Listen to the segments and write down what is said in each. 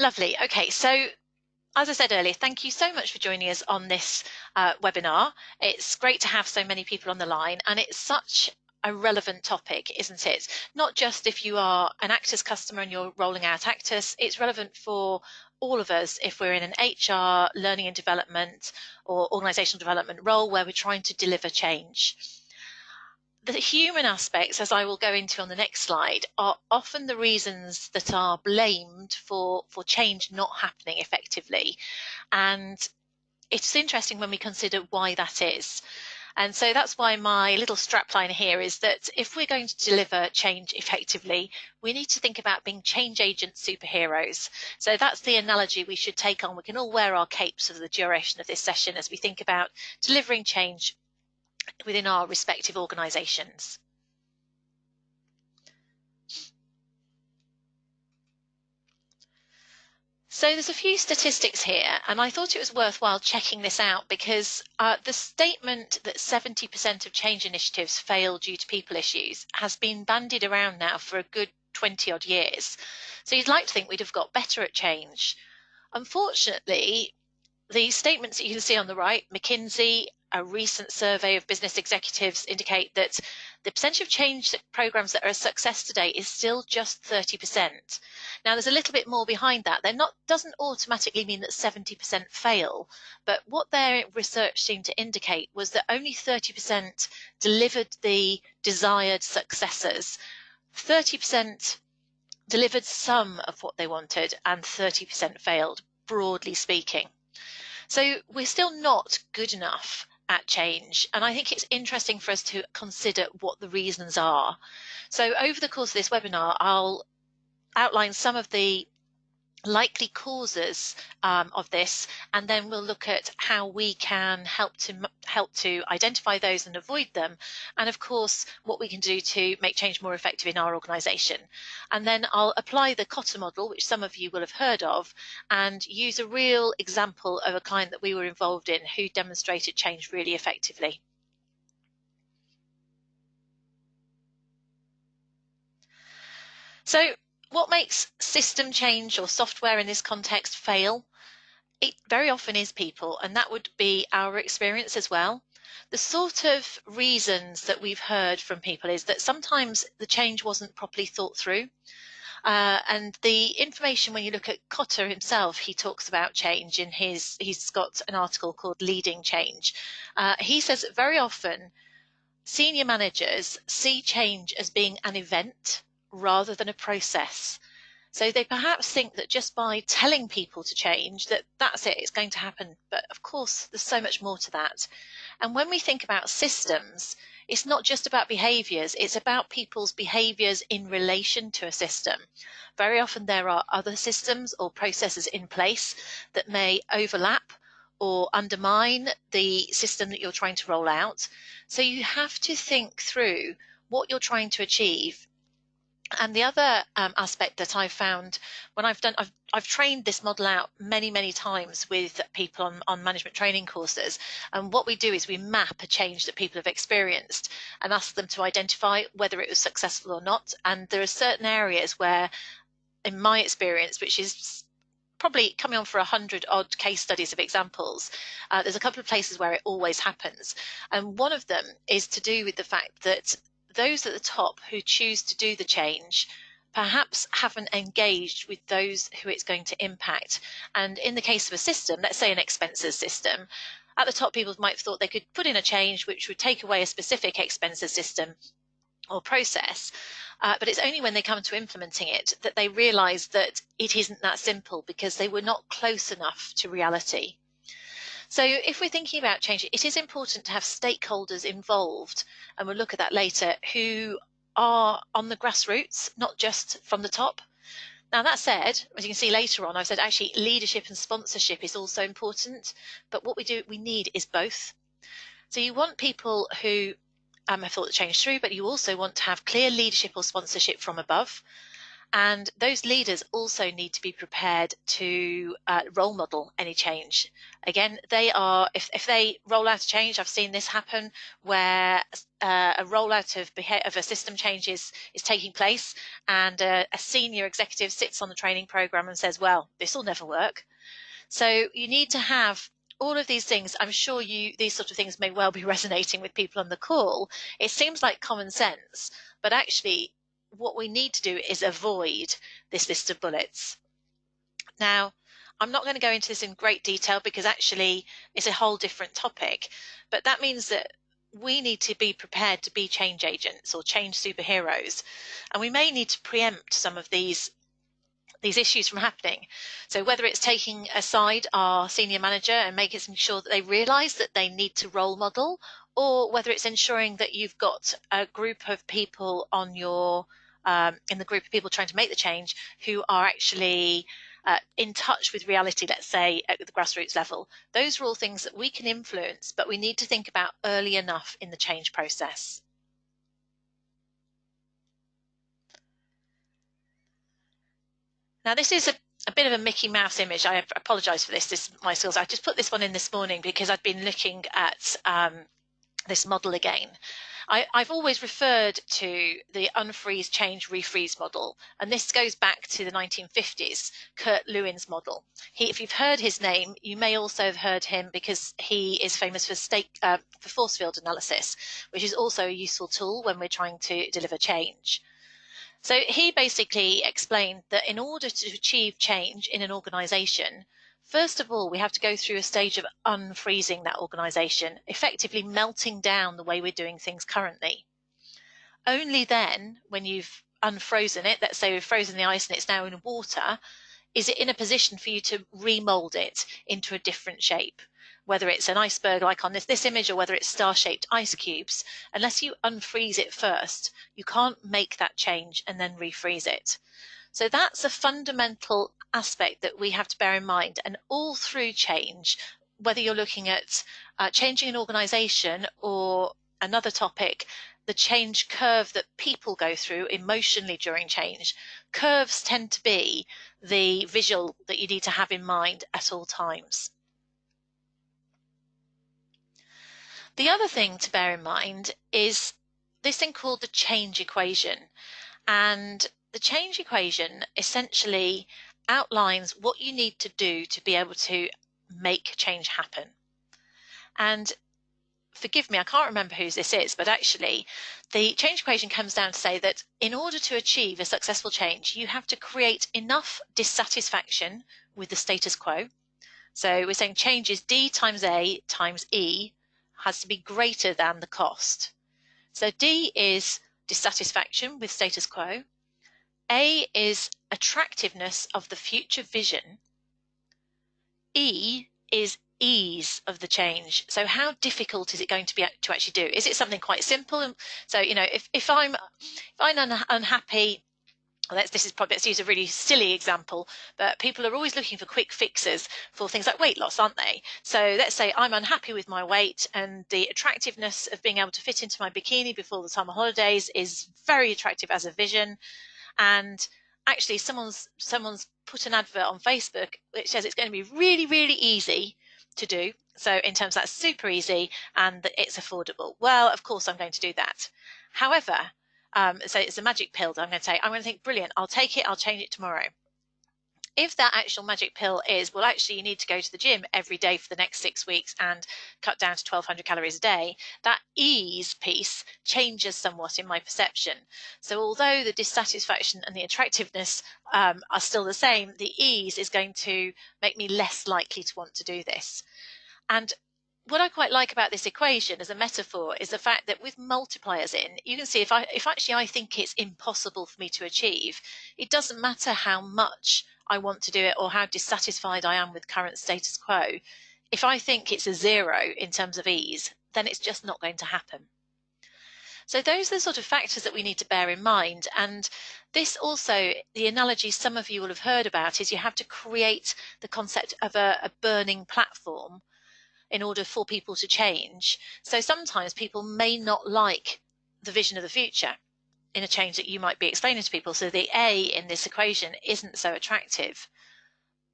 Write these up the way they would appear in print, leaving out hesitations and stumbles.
Lovely. Okay, so as I said earlier, thank you so much for joining us on this webinar. It's great to have so many people on the line, and it's such a relevant topic, isn't it? Not just if you are an Actus customer and you're rolling out Actus, it's relevant for all of us if we're in an HR, learning and development, or organizational development role where we're trying to deliver change. The human aspects, as I will go into on the next slide, are often the reasons that are blamed for change not happening effectively. And it's interesting when we consider why that is. And so that's why my little strapline here is that if we're going to deliver change effectively, we need to think about being change agent superheroes. So that's the analogy we should take on. We can all wear our capes for the duration of this session as we think about delivering change within our respective organisations. So there's a few statistics here, and I thought it was worthwhile checking this out because the statement that 70% of change initiatives fail due to people issues has been bandied around now for a good 20 odd years. So you'd like to think we'd have got better at change. Unfortunately, the statements that you can see on the right, McKinsey, a recent survey of business executives indicate that the percentage of change programs that are a success today is still just 30%. Now, there's a little bit more behind that. Doesn't automatically mean that 70% fail, but what their research seemed to indicate was that only 30% delivered the desired successes. 30% delivered some of what they wanted, and 30% failed, broadly speaking. So we're still not good enough at change. And I think it's interesting for us to consider what the reasons are. So over the course of this webinar, I'll outline some of the likely causes of this, and then we'll look at how we can help to identify those and avoid them, and of course what we can do to make change more effective in our organisation. And then I'll apply the Coty model, which some of you will have heard of, and use a real example of a client that we were involved in who demonstrated change really effectively. So what makes system change or software in this context fail? It very often is people, and that would be our experience as well. The sort of reasons that we've heard from people is that sometimes the change wasn't properly thought through. And the information, when you look at Coty himself, he talks about change in he's got an article called Leading Change. He says that very often senior managers see change as being an event rather than a process. So they perhaps think that just by telling people to change, that's it, it's going to happen. But of course, there's so much more to that. And when we think about systems, it's not just about behaviours, it's about people's behaviours in relation to a system. Very often there are other systems or processes in place that may overlap or undermine the system that you're trying to roll out. So you have to think through what you're trying to achieve. And the other aspect that I've found when I've trained this model out many times with people on management training courses. And what we do is we map a change that people have experienced and ask them to identify whether it was successful or not. And there are certain areas where, in my experience, which is probably coming on for 100 odd case studies of examples, there's a couple of places where it always happens. And one of them is to do with the fact that those at the top who choose to do the change perhaps haven't engaged with those who it's going to impact. And in the case of a system, let's say an expenses system, at the top people might have thought they could put in a change which would take away a specific expenses system or process, but it's only when they come to implementing it that they realise that it isn't that simple because they were not close enough to reality. So if we're thinking about change, it is important to have stakeholders involved, and we'll look at that later, who are on the grassroots, not just from the top. Now, that said, as you can see later on, I've said actually leadership and sponsorship is also important, but what we need is both. So you want people who have thought the change through, but you also want to have clear leadership or sponsorship from above. And those leaders also need to be prepared to role model any change. Again, they are, if they roll out a change, I've seen this happen where a rollout of a system change is taking place, and a senior executive sits on the training program and says, well, this will never work. So you need to have all of these things. I'm sure these sort of things may well be resonating with people on the call. It seems like common sense, but actually what we need to do is avoid this list of bullets. Now, I'm not going to go into this in great detail because actually it's a whole different topic, but that means that we need to be prepared to be change agents or change superheroes, and we may need to preempt some of these issues from happening. So whether it's taking aside our senior manager and making sure that they realize that they need to role model, or whether it's ensuring that you've got a group of people on your in the group of people trying to make the change who are actually in touch with reality, let's say at the grassroots level. Those are all things that we can influence, but we need to think about early enough in the change process. Now, this is a bit of a Mickey Mouse image. I apologise for this. My skills. I just put this one in this morning because I've been looking at this model again. I've always referred to the Unfreeze, Change, Refreeze model, and this goes back to the 1950s, Kurt Lewin's model. If you've heard his name, you may also have heard him because he is famous for force field analysis, which is also a useful tool when we're trying to deliver change. So he basically explained that in order to achieve change in an organization, first of all, we have to go through a stage of unfreezing that organization, effectively melting down the way we're doing things currently. Only then, when you've unfrozen it, let's say we've frozen the ice and it's now in water, is it in a position for you to remold it into a different shape? Whether it's an iceberg like on this image or whether it's star-shaped ice cubes, unless you unfreeze it first, you can't make that change and then refreeze it. So that's a fundamental aspect that we have to bear in mind. And all through change, whether you're looking at changing an organization or another topic, the change curve that people go through emotionally during change, curves tend to be the visual that you need to have in mind at all times. The other thing to bear in mind is this thing called the change equation. And the change equation essentially outlines what you need to do to be able to make change happen. And forgive me, I can't remember whose this is, but actually the change equation comes down to say that in order to achieve a successful change, you have to create enough dissatisfaction with the status quo. So we're saying change is D times A times E has to be greater than the cost. So D is dissatisfaction with status quo. A is attractiveness of the future vision. E is ease of the change. So how difficult is it going to be to actually do? Is it something quite simple? So, if I'm unhappy, let's use a really silly example, but people are always looking for quick fixes for things like weight loss, aren't they? So let's say I'm unhappy with my weight, and the attractiveness of being able to fit into my bikini before the summer holidays is very attractive as a vision. And actually someone's put an advert on Facebook which says it's going to be really, really easy to do. So in terms of that's super easy and that it's affordable. Well, of course I'm going to do that. However, so it's a magic pill that I'm going to take. I'm going to think, brilliant, I'll take it, I'll change it tomorrow. If that actual magic pill is, well, actually you need to go to the gym every day for the next 6 weeks and cut down to 1,200 calories a day, that ease piece changes somewhat in my perception. So although the dissatisfaction and the attractiveness are still the same, the ease is going to make me less likely to want to do this. And what I quite like about this equation as a metaphor is the fact that with multipliers in, you can see if actually I think it's impossible for me to achieve, it doesn't matter how much I want to do it or how dissatisfied I am with current status quo. If I think it's a zero in terms of ease, then it's just not going to happen. So those are the sort of factors that we need to bear in mind. And this also, the analogy some of you will have heard about is you have to create the concept of a burning platform in order for people to change. So sometimes people may not like the vision of the future. in a change that you might be explaining to people. So the A in this equation isn't so attractive.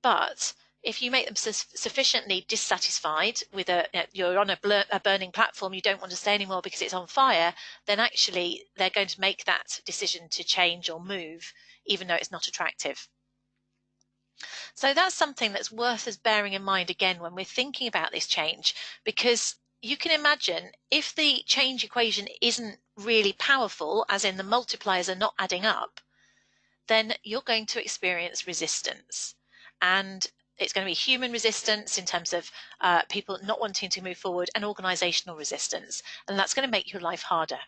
But if you make them sufficiently dissatisfied with you're on a burning platform, you don't want to stay anymore because it's on fire, then actually they're going to make that decision to change or move, even though it's not attractive. So that's something that's worth us bearing in mind again when we're thinking about this change, because you can imagine if the change equation isn't really powerful, as in the multipliers are not adding up, then you're going to experience resistance. And it's going to be human resistance in terms of people not wanting to move forward, and organizational resistance. And that's going to make your life harder.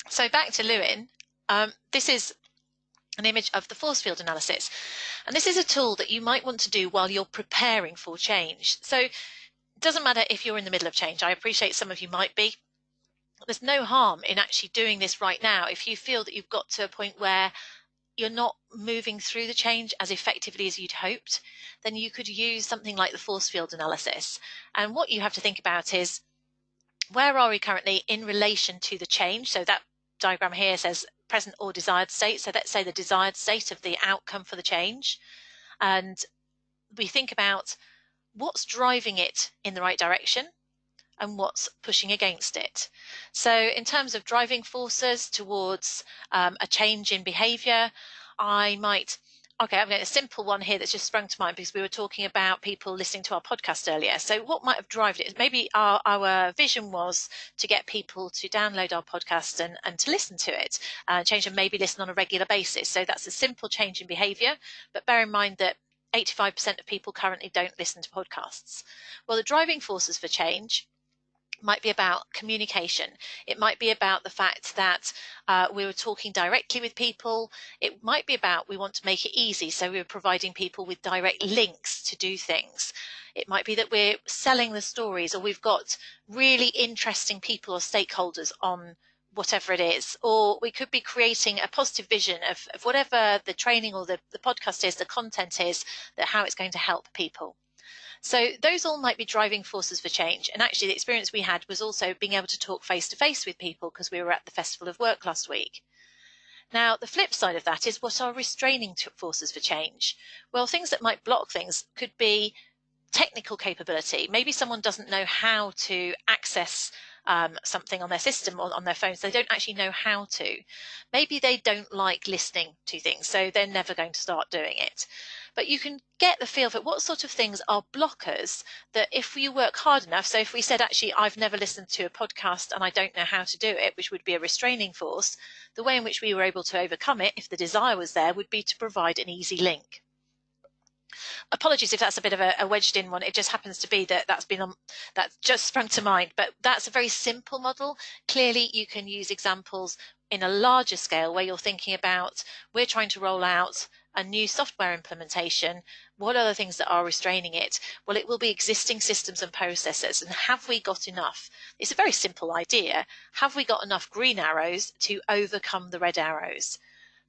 So back to Lewin. This is an image of the force field analysis. And this is a tool that you might want to do while you're preparing for change. So it doesn't matter if you're in the middle of change. I appreciate some of you might be. There's no harm in actually doing this right now if you feel that you've got to a point where you're not moving through the change as effectively as you'd hoped. Then you could use something like the force field analysis. And what you have to think about is, where are we currently in relation to the change? So that diagram here says present or desired state. So let's say the desired state of the outcome for the change. And we think about what's driving it in the right direction and what's pushing against it. So in terms of driving forces towards a change in behavior, I've got a simple one here that's just sprung to mind because we were talking about people listening to our podcast earlier. So what might have driven it? Maybe our vision was to get people to download our podcast and to listen to it, change and maybe listen on a regular basis. So that's a simple change in behavior, but bear in mind that 85% of people currently don't listen to podcasts. Well, the driving forces for change might be about communication. It might be about the fact that we were talking directly with people. It might be about we want to make it easy, so we're providing people with direct links to do things. It might be that we're selling the stories, or we've got really interesting people or stakeholders on whatever it is. Or we could be creating a positive vision of whatever the training or the podcast is, the content is, that how it's going to help people. So those all might be driving forces for change. And actually the experience we had was also being able to talk face to face with people because we were at the Festival of Work last week. Now, the flip side of that is, what are restraining forces for change? Well, things that might block things could be technical capability. Maybe someone doesn't know how to access something on their system or on their phones. They don't actually know how to. Maybe they don't like listening to things, so they're never going to start doing it. But you can get the feel for what sort of things are blockers that if you work hard enough, so if we said, actually, I've never listened to a podcast and I don't know how to do it, which would be a restraining force, the way in which we were able to overcome it, if the desire was there, would be to provide an easy link. Apologies if that's a bit of a wedged in one. It just happens to be that's just sprung to mind, but that's a very simple model. Clearly you can use examples in a larger scale where you're thinking about, we're trying to roll out a new software implementation. What are the things that are restraining it? Well, it will be existing systems and processes. And have we got enough? It's a very simple idea. Have we got enough green arrows to overcome the red arrows?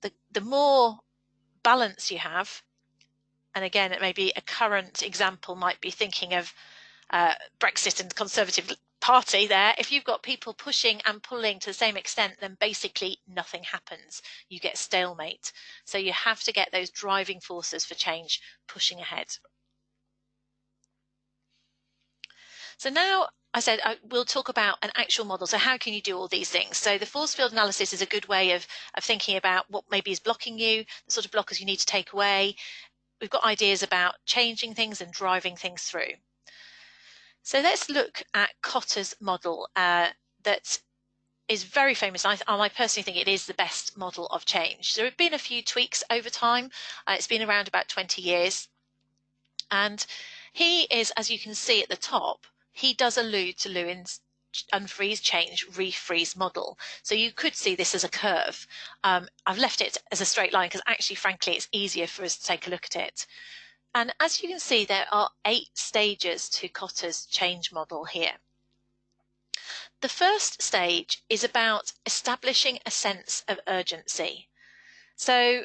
The more balance you have, and again, it may be a current example, might be thinking of Brexit and the Conservative Party there. If you've got people pushing and pulling to the same extent, then basically nothing happens. You get stalemate. So you have to get those driving forces for change pushing ahead. So now I said we'll talk about an actual model. So how can you do all these things? So the force field analysis is a good way of thinking about what maybe is blocking you, the sort of blockers you need to take away. We've got ideas about changing things and driving things through. So let's look at Coty's model that is very famous. I personally think it is the best model of change. There have been a few tweaks over time. It's been around about 20 years. And he is, as you can see at the top, he does allude to Lewin's unfreeze, change, refreeze model. So you could see this as a curve. I've left it as a straight line because actually, frankly, it's easier for us to take a look at it. And as you can see, there are 8 stages to Coty's change model here. The first stage is about establishing a sense of urgency. So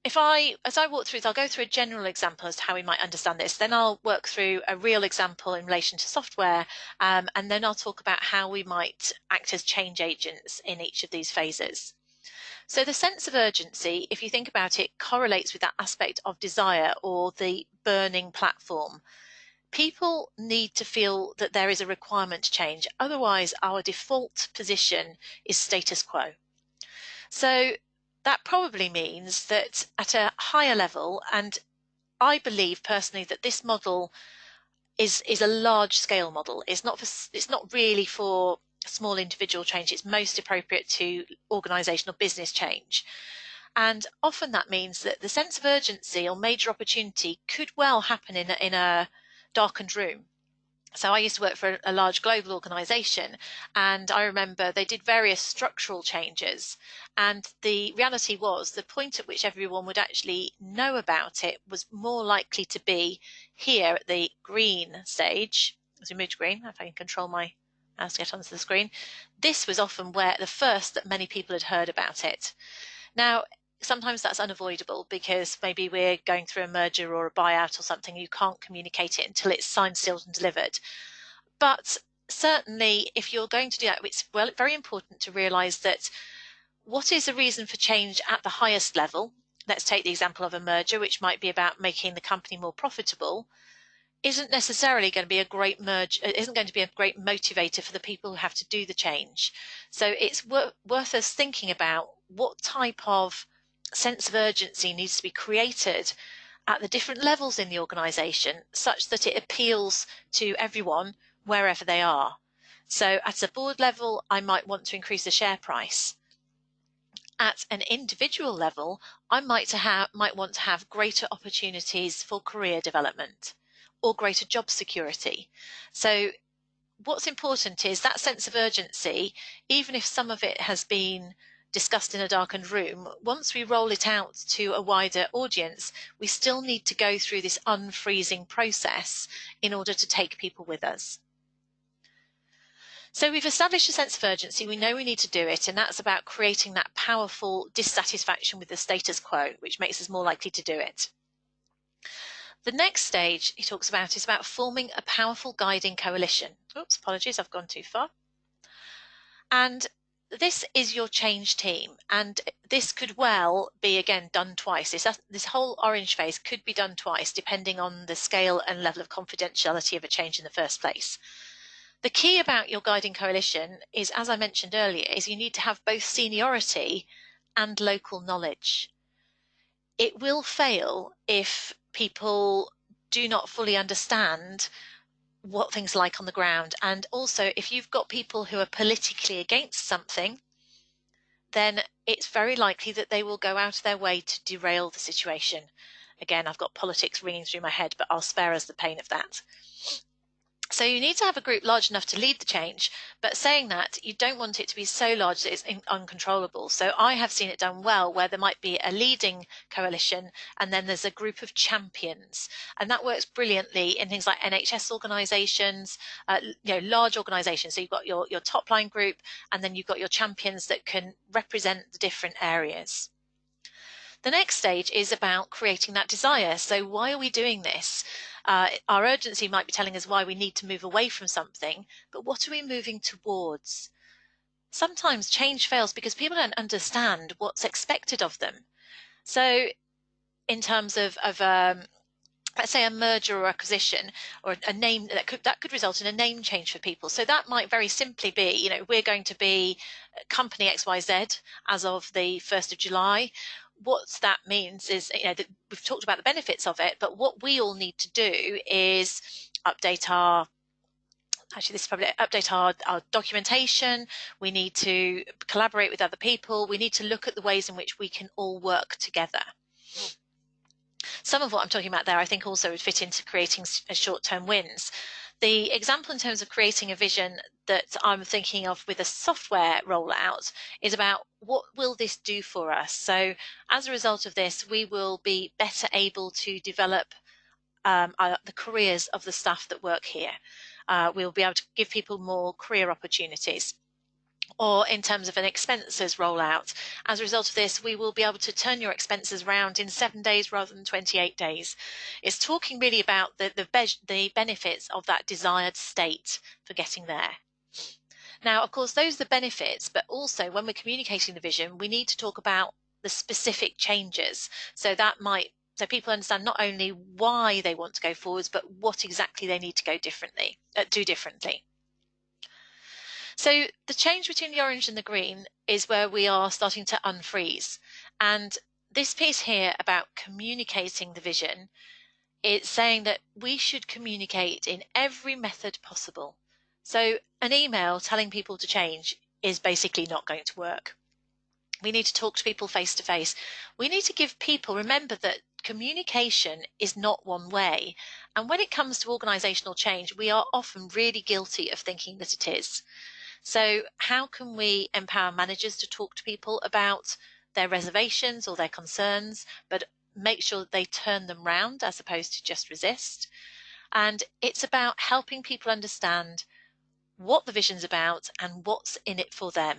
as I walk through this, I'll go through a general example as to how we might understand this. Then I'll work through a real example in relation to software, and then I'll talk about how we might act as change agents in each of these phases. So the sense of urgency, if you think about it, correlates with that aspect of desire or the burning platform. People need to feel that there is a requirement to change. Otherwise, our default position is status quo. So that probably means that at a higher level, and I believe personally that this model is a large scale model. It's not really for small individual change. It's most appropriate to organizational business change. And often that means that the sense of urgency or major opportunity could well happen in a darkened room. So I used to work for a large global organization, and I remember they did various structural changes. And the reality was the point at which everyone would actually know about it was more likely to be here at the green stage. As we move to green, if I can control my mouse to get onto the screen, this was often where the first that many people had heard about it. Now, sometimes that's unavoidable because maybe we're going through a merger or a buyout or something. You can't communicate it until it's signed, sealed, and delivered. But certainly, if you're going to do that, it's very important to realize that what is the reason for change at the highest level? Let's take the example of a merger, which might be about making the company more profitable, isn't necessarily going to be a great isn't going to be a great motivator for the people who have to do the change. So it's worth us thinking about what type of sense of urgency needs to be created at the different levels in the organization such that it appeals to everyone wherever they are. So at a board level, I might want to increase the share price. At an individual level, I might want to have greater opportunities for career development or greater job security. So what's important is that sense of urgency, even if some of it has been discussed in a darkened room, once we roll it out to a wider audience, we still need to go through this unfreezing process in order to take people with us. So we've established a sense of urgency. We know we need to do it, and that's about creating that powerful dissatisfaction with the status quo, which makes us more likely to do it. The next stage he talks about is about forming a powerful guiding coalition. Oops, apologies, I've gone too far. And this is your change team, and this could well be, again, done twice. This whole orange phase could be done twice, depending on the scale and level of confidentiality of a change in the first place. The key about your guiding coalition is, as I mentioned earlier, is you need to have both seniority and local knowledge. It will fail if people do not fully understand what things are like on the ground. And also, if you've got people who are politically against something, then it's very likely that they will go out of their way to derail the situation. Again, I've got politics ringing through my head, but I'll spare us the pain of that. So you need to have a group large enough to lead the change, but saying that, you don't want it to be so large that it's uncontrollable. So I have seen it done well where there might be a leading coalition and then there's a group of champions, and that works brilliantly in things like NHS organisations, large organisations. So you've got your top line group, and then you've got your champions that can represent the different areas. The next stage is about creating that desire. So why are we doing this? Our urgency might be telling us why we need to move away from something, but what are we moving towards? Sometimes change fails because people don't understand what's expected of them. So in terms of let's say a merger or acquisition or a name, that could result in a name change for people. So that might very simply be, we're going to be company XYZ as of the 1st of July. What that means is, that we've talked about the benefits of it, but what we all need to do is update our documentation. We need to collaborate with other people. We need to look at the ways in which we can all work together. Some of what I'm talking about there, I think, also would fit into creating short-term wins. The example in terms of creating a vision that I'm thinking of with a software rollout is about what will this do for us? So as a result of this, we will be better able to develop the careers of the staff that work here. We'll be able to give people more career opportunities. or in terms of an expenses rollout. As a result of this, we will be able to turn your expenses around in 7 days rather than 28 days. It's talking really about the benefits of that desired state for getting there. Now, of course, those are the benefits, but also when we're communicating the vision, we need to talk about the specific changes. So people understand not only why they want to go forwards, but what exactly they need to do differently. So the change between the orange and the green is where we are starting to unfreeze. And this piece here about communicating the vision, it's saying that we should communicate in every method possible. So an email telling people to change is basically not going to work. We need to talk to people face to face. We need to give people, remember that communication is not one way. And when it comes to organisational change, we are often really guilty of thinking that it is. So how can we empower managers to talk to people about their reservations or their concerns, but make sure that they turn them round as opposed to just resist? And it's about helping people understand what the vision's about and what's in it for them.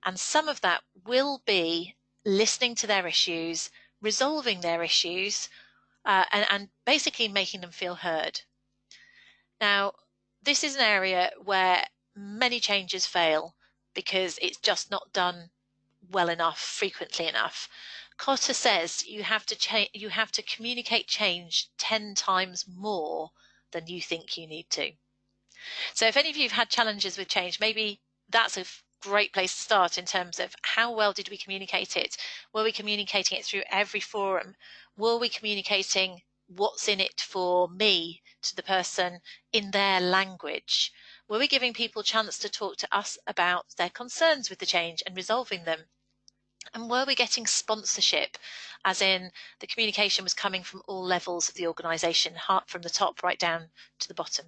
And some of that will be listening to their issues, resolving their issues, and basically making them feel heard. Now, this is an area where many changes fail because it's just not done well enough, frequently enough. Coty says you have to communicate change 10 times more than you think you need to. So if any of you have had challenges with change, maybe that's a great place to start in terms of how well did we communicate it? Were we communicating it through every forum? Were we communicating what's in it for me to the person in their language? Were we giving people a chance to talk to us about their concerns with the change and resolving them? And were we getting sponsorship, as in the communication was coming from all levels of the organisation, from the top right down to the bottom?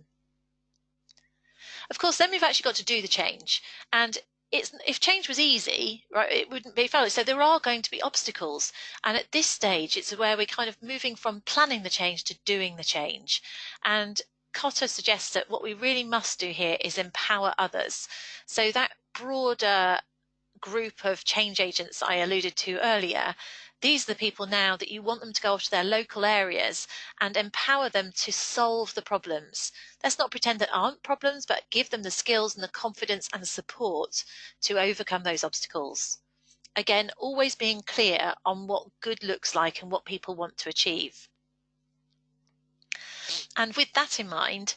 Of course, then we've actually got to do the change. And if change was easy, right, it wouldn't be failure. So there are going to be obstacles. And at this stage, it's where we're kind of moving from planning the change to doing the change. And Coty suggests that what we really must do here is empower others. So that broader group of change agents I alluded to earlier, these are the people now that you want them to go off to their local areas and empower them to solve the problems. Let's not pretend there aren't problems, but give them the skills and the confidence and the support to overcome those obstacles. Again, always being clear on what good looks like and what people want to achieve. And with that in mind,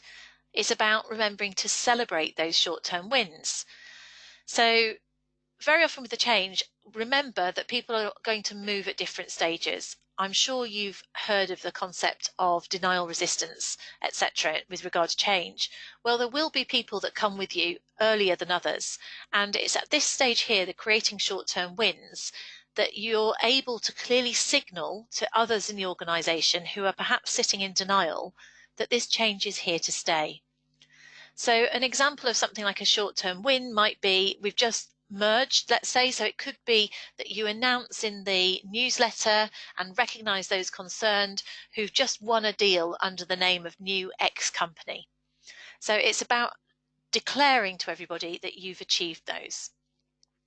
it's about remembering to celebrate those short-term wins. So very often with the change, remember that people are going to move at different stages. I'm sure you've heard of the concept of denial resistance, etc., with regard to change. Well, there will be people that come with you earlier than others. And it's at this stage here, the creating short-term wins, that you're able to clearly signal to others in the organisation who are perhaps sitting in denial that this change is here to stay. So an example of something like a short-term win might be we've just merged, let's say, so it could be that you announce in the newsletter and recognise those concerned who've just won a deal under the name of New X company. So it's about declaring to everybody that you've achieved those,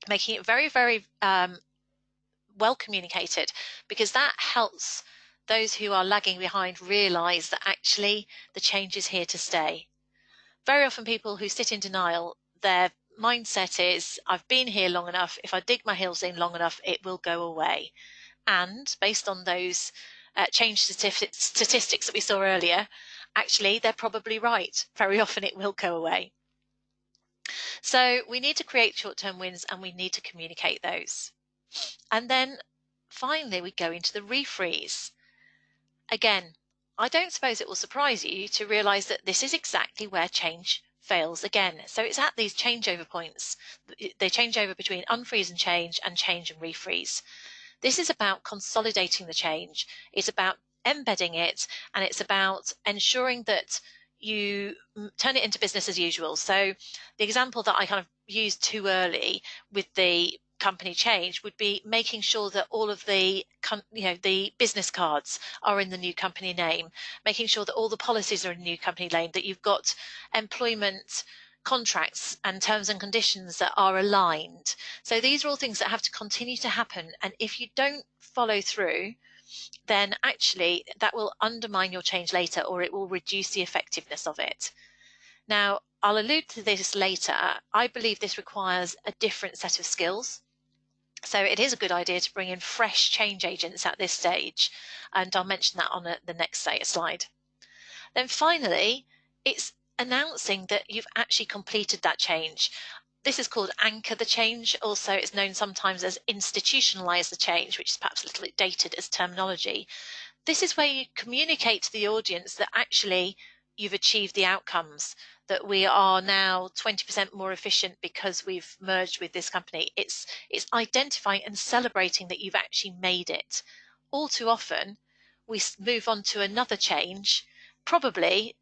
making it very, very well communicated, because that helps those who are lagging behind realise that actually the change is here to stay. Very often people who sit in denial, their mindset is, I've been here long enough, if I dig my heels in long enough, it will go away. And based on those change statistics that we saw earlier, actually, they're probably right. Very often it will go away. So we need to create short-term wins and we need to communicate those. And then finally, we go into the refreeze. Again, I don't suppose it will surprise you to realise that this is exactly where change fails again. So it's at these changeover points. They change over between unfreeze and change and refreeze. This is about consolidating the change. It's about embedding it, and it's about ensuring that you turn it into business as usual. So the example that I kind of used too early with the company change would be making sure that all of the business cards are in the new company name, making sure that all the policies are in the new company name, that you've got employment contracts and terms and conditions that are aligned. So these are all things that have to continue to happen. And if you don't follow through, then actually that will undermine your change later, or it will reduce the effectiveness of it. Now, I'll allude to this later. I believe this requires a different set of skills. So it is a good idea to bring in fresh change agents at this stage. And I'll mention that on the next slide. Then finally, it's announcing that you've actually completed that change. This is called anchor the change. Also, it's known sometimes as institutionalize the change, which is perhaps a little bit dated as terminology. This is where you communicate to the audience that actually you've achieved the outcomes, that we are now 20% more efficient because we've merged with this company. It's identifying and celebrating that you've actually made it. All too often, we move on to another change, probably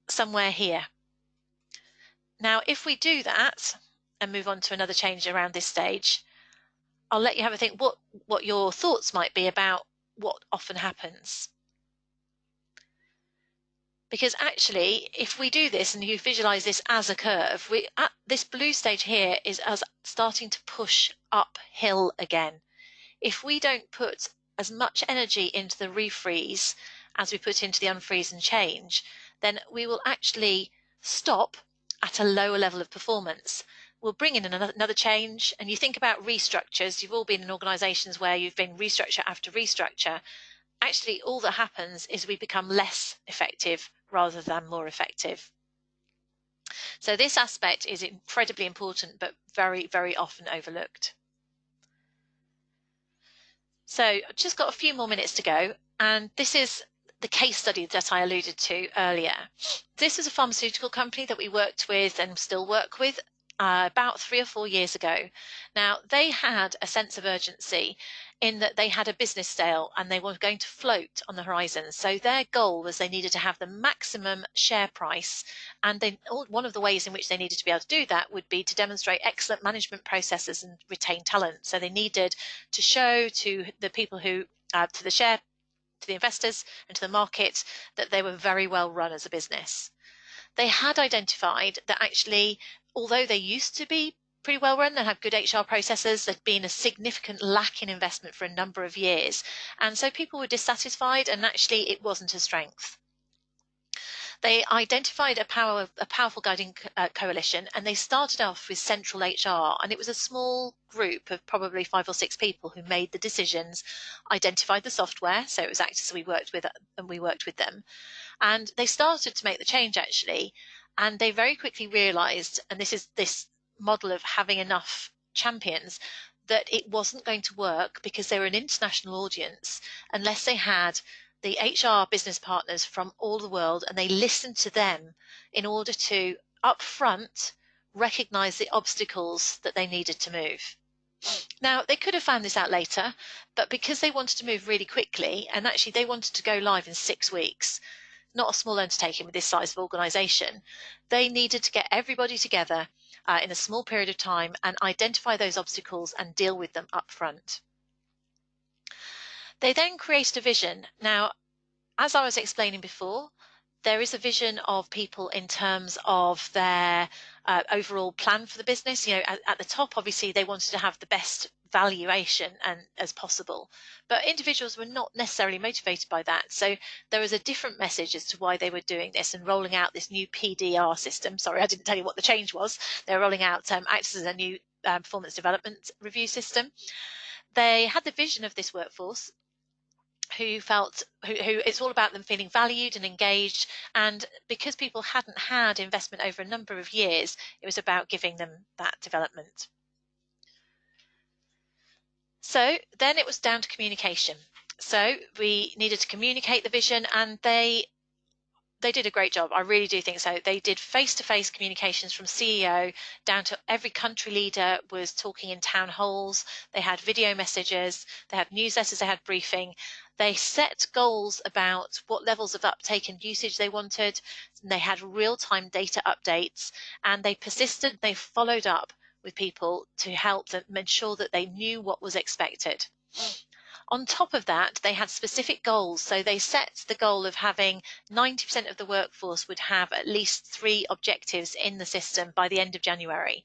somewhere here. Now, if we do that and move on to another change around this stage, I'll let you have a think what your thoughts might be about what often happens. Because actually, if we do this and you visualize this as a curve, this blue stage here is us starting to push uphill again. If we don't put as much energy into the refreeze as we put into the unfreeze and change, then we will actually stop at a lower level of performance. We'll bring in another change. And you think about restructures. You've all been in organizations where you've been restructure after restructure. Actually, all that happens is we become less effective rather than more effective. So this aspect is incredibly important, but very, very often overlooked. So I've just got a few more minutes to go, and this is the case study that I alluded to earlier. This was a pharmaceutical company that we worked with and still work with about 3 or 4 years ago. Now, they had a sense of urgency in that they had a business sale and they were going to float on the horizon. So their goal was they needed to have the maximum share price, and one of the ways in which they needed to be able to do that would be to demonstrate excellent management processes and retain talent. So they needed to show to the people who, to the investors and to the market, that they were very well run as a business. They had identified that actually, although they used to be pretty well run and have good HR processes, there'd been a significant lack in investment for a number of years. And so people were dissatisfied, and actually it wasn't a strength. They identified a powerful guiding coalition, and they started off with central HR. And it was a small group of probably 5 or 6 people who made the decisions, identified the software. So it was Actus we worked with, and we worked with them. And they started to make the change, actually. And they very quickly realized, and this is this model of having enough champions, that it wasn't going to work because they were an international audience unless they had the HR business partners from all the world, and they listened to them in order to upfront recognize the obstacles that they needed to move. Now, they could have found this out later, but because they wanted to move really quickly, and actually they wanted to go live in 6 weeks, not a small undertaking with this size of organization, they needed to get everybody together in a small period of time and identify those obstacles and deal with them up front. They then created a vision. Now, as I was explaining before, there is a vision of people in terms of their overall plan for the business. At the top, obviously, they wanted to have the best valuation as possible, but individuals were not necessarily motivated by that. So there was a different message as to why they were doing this and rolling out this new PDR system. Sorry, I didn't tell you what the change was. They're rolling out Actus as a new performance development review system. They had the vision of this workforce who it's all about them feeling valued and engaged, and because people hadn't had investment over a number of years, it was about giving them that development. So then it was down to communication. So we needed to communicate the vision, and they did a great job. I really do think so. They did face-to-face communications from CEO down to every country leader was talking in town halls. They had video messages, they had newsletters, they had briefing. They set goals about what levels of uptake and usage they wanted. And they had real-time data updates, and they persisted. They followed up with people to help them ensure that they knew what was expected. On top of that, they had specific goals. So they set the goal of having 90% of the workforce would have at least 3 objectives in the system by the end of January.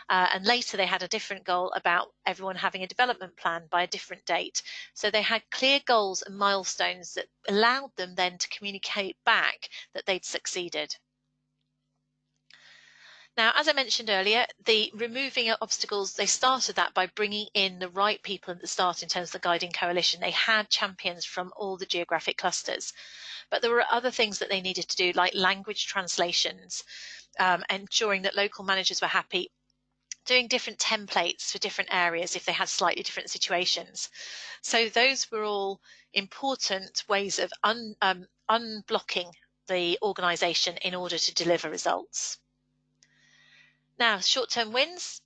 And later they had a different goal about everyone having a development plan by a different date. So they had clear goals and milestones that allowed them then to communicate back that they'd succeeded. Now, as I mentioned earlier, the removing obstacles, they started that by bringing in the right people at the start in terms of the guiding coalition. They had champions from all the geographic clusters, but there were other things that they needed to do, like language translations, ensuring that local managers were happy, doing different templates for different areas if they had slightly different situations. So those were all important ways of unblocking the organisation in order to deliver results. Now, short-term wins.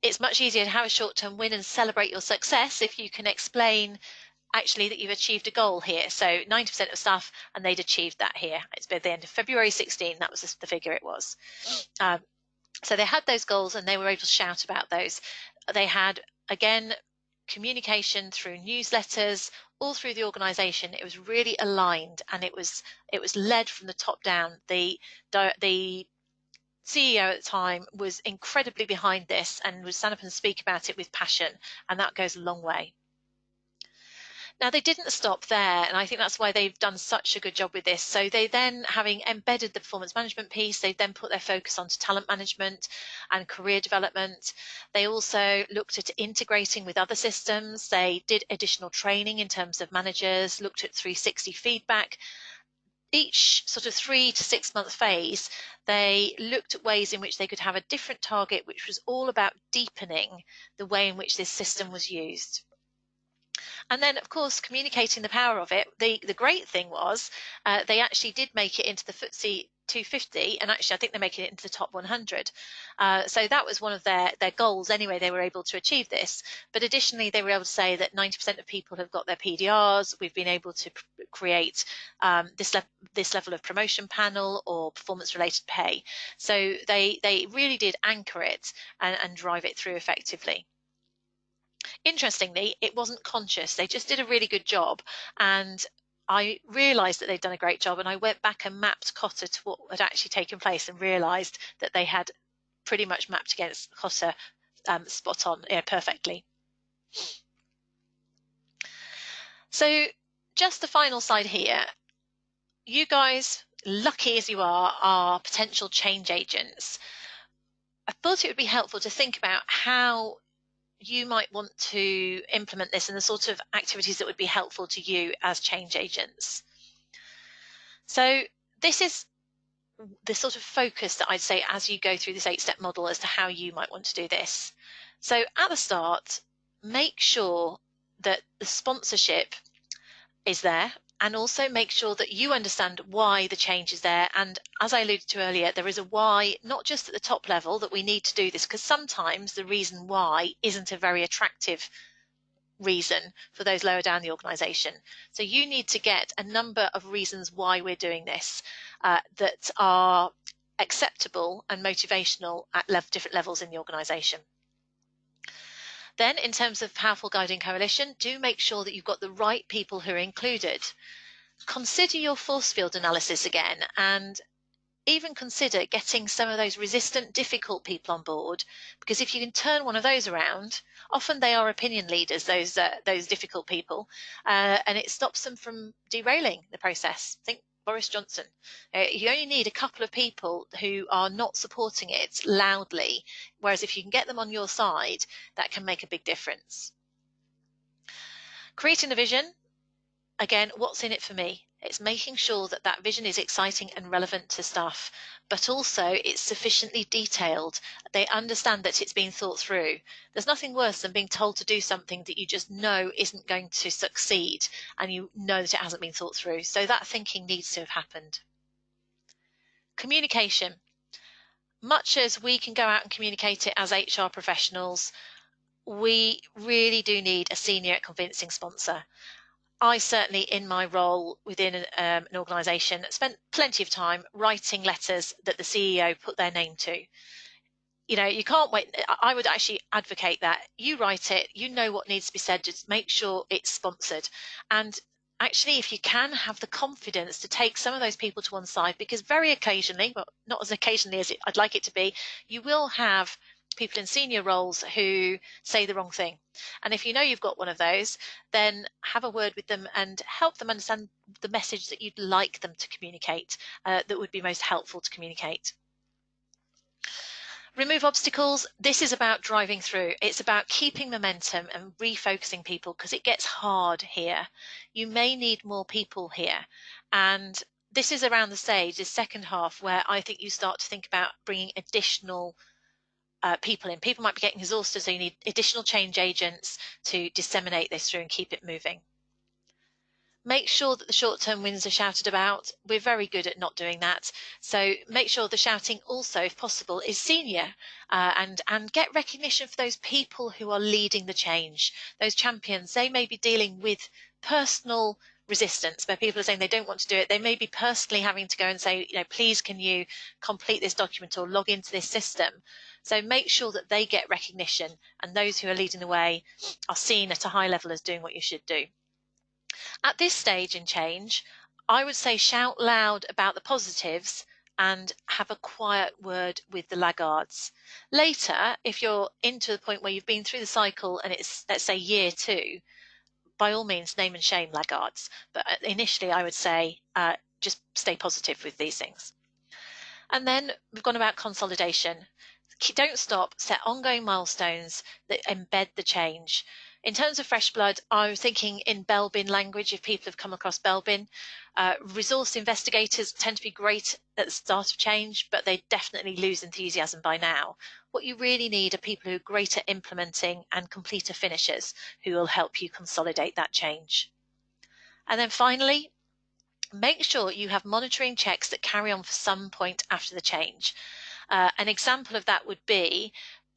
It's much easier to have a short-term win and celebrate your success if you can explain actually that you've achieved a goal here. So 90% of staff, and they'd achieved that here. It's by the end of February 16, that was the figure it was. So they had those goals and they were able to shout about those. They had, again, communication through newsletters, all through the organisation. It was really aligned and it was led from the top down. The CEO at the time was incredibly behind this and would stand up and speak about it with passion, and that goes a long way. Now, they didn't stop there, and I think that's why they've done such a good job with this. So they then, having embedded the performance management piece, they then put their focus onto talent management and career development. They also looked at integrating with other systems. They did additional training in terms of managers, looked at 360 feedback. Each sort of 3 to 6 month phase, they looked at ways in which they could have a different target, which was all about deepening the way in which this system was used. And then, of course, communicating the power of it. The great thing was they actually did make it into the FTSE 250, and actually I think they're making it into the top 100. So that was one of their goals anyway. They were able to achieve this. But additionally, they were able to say that 90% of people have got their PDRs. We've been able to create this level of promotion panel or performance-related pay. So they really did anchor it and drive it through effectively. Interestingly, it wasn't conscious. They just did a really good job. And I realised that they'd done a great job. And I went back and mapped Coty to what had actually taken place and realised that they had pretty much mapped against Coty spot on, perfectly. So just the final slide here. You guys, lucky as you are potential change agents. I thought it would be helpful to think about how you might want to implement this and the sort of activities that would be helpful to you as change agents. So this is the sort of focus that I'd say as you go through this 8-step model as to how you might want to do this. So at the start, make sure that the sponsorship is there, and also make sure that you understand why the change is there. And as I alluded to earlier, there is a why, not just at the top level that we need to do this, because sometimes the reason why isn't a very attractive reason for those lower down the organisation. So you need to get a number of reasons why we're doing this that are acceptable and motivational at different levels in the organisation. Then, in terms of powerful guiding coalition, do make sure that you've got the right people who are included. Consider your force field analysis again, and even consider getting some of those resistant, difficult people on board, because if you can turn one of those around, often they are opinion leaders, those difficult people, and it stops them from derailing the process. Think Boris Johnson. You only need a couple of people who are not supporting it loudly, whereas if you can get them on your side, that can make a big difference. Creating a vision. Again, what's in it for me? It's making sure that that vision is exciting and relevant to staff, but also it's sufficiently detailed. They understand that it's been thought through. There's nothing worse than being told to do something that you just know isn't going to succeed, and you know that it hasn't been thought through. So that thinking needs to have happened. Communication. Much as we can go out and communicate it as HR professionals, we really do need a senior at convincing sponsor. I certainly, in my role within an organisation, spent plenty of time writing letters that the CEO put their name to. you can't wait. I would actually advocate that you write it, you know what needs to be said, just make sure it's sponsored. And actually, if you can, have the confidence to take some of those people to one side, because very occasionally, well, not as occasionally as I'd like it to be, you will have people in senior roles who say the wrong thing. And if you know you've got one of those, then have a word with them and help them understand the message that you'd like them to communicate, that would be most helpful to communicate. Remove obstacles. This is about driving through. It's about keeping momentum and refocusing people, because it gets hard here. You may need more people here. And this is around the stage, the second half, where I think you start to think about bringing additional people in. People might be getting exhausted, so you need additional change agents to disseminate this through and keep it moving. Make sure that the short-term wins are shouted about. We're very good at not doing that. So make sure the shouting also, if possible, is senior, and get recognition for those people who are leading the change. Those champions, they may be dealing with personal resistance where people are saying they don't want to do it. They may be personally having to go and say, please, can you complete this document or log into this system? So make sure that they get recognition, and those who are leading the way are seen at a high level as doing what you should do. At this stage in change, I would say shout loud about the positives and have a quiet word with the laggards. Later, if you're into the point where you've been through the cycle and it's, let's say, year 2, by all means, name and shame laggards. But initially, I would say just stay positive with these things. And then we've gone about consolidation. Don't stop, set ongoing milestones that embed the change. In terms of fresh blood, I'm thinking in Belbin language, if people have come across Belbin. Resource investigators tend to be great at the start of change, but they definitely lose enthusiasm by now. What you really need are people who are great at implementing and completer finishers who will help you consolidate that change. And then finally, make sure you have monitoring checks that carry on for some point after the change. An example of that would be,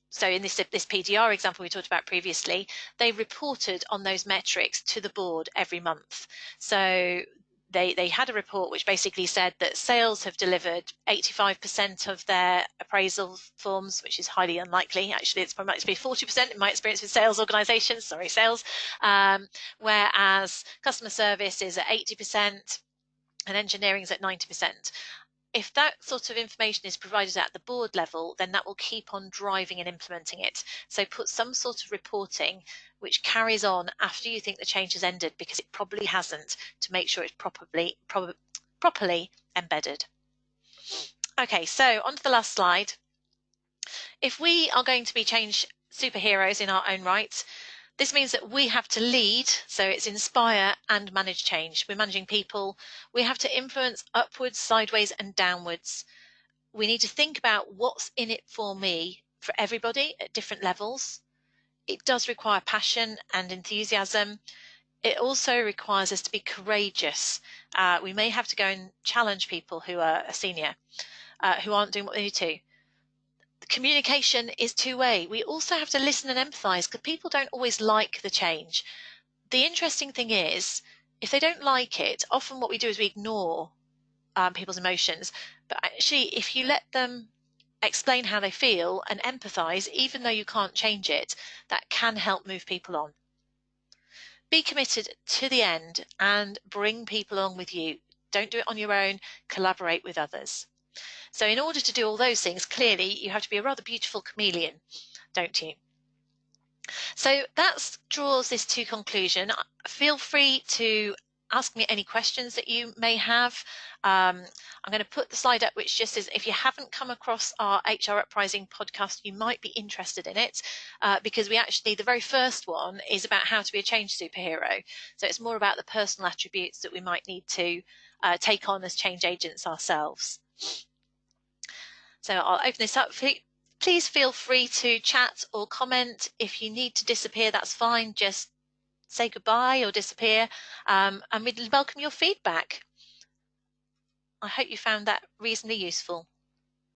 so in this PDR example we talked about previously, they reported on those metrics to the board every month. So they had a report which basically said that sales have delivered 85% of their appraisal forms, which is highly unlikely. Actually, it's probably might be 40% in my experience with sales organizations, whereas customer service is at 80% and engineering is at 90%. If that sort of information is provided at the board level, then that will keep on driving and implementing it. So put some sort of reporting which carries on after you think the change has ended, because it probably hasn't, to make sure it's properly embedded. Okay, so on to the last slide. If we are going to be change superheroes in our own right, this means that we have to lead, so it's inspire and manage change. We're managing people. We have to influence upwards, sideways, and downwards. We need to think about what's in it for me, for everybody at different levels. It does require passion and enthusiasm. It also requires us to be courageous. We may have to go and challenge people who are a senior, who aren't doing what they need to. Communication is two-way. We also have to listen and empathize, because people don't always like the change. The interesting thing is, if they don't like it, often what we do is we ignore people's emotions. But actually, if you let them explain how they feel and empathize, even though you can't change it, that can help move people on. Be committed to the end and bring people along with you. Don't do it on your own. Collaborate with others. So in order to do all those things, clearly you have to be a rather beautiful chameleon, don't you? So that draws this to conclusion. Feel free to ask me any questions that you may have. I'm going to put the slide up, which just says, if you haven't come across our HR Uprising podcast, you might be interested in it, because the very first one is about how to be a change superhero. So it's more about the personal attributes that we might need to take on as change agents ourselves. So I'll open this up. Please feel free to chat or comment. If you need to disappear, that's fine. Just say goodbye or disappear, and we'd welcome your feedback. I hope you found that reasonably useful.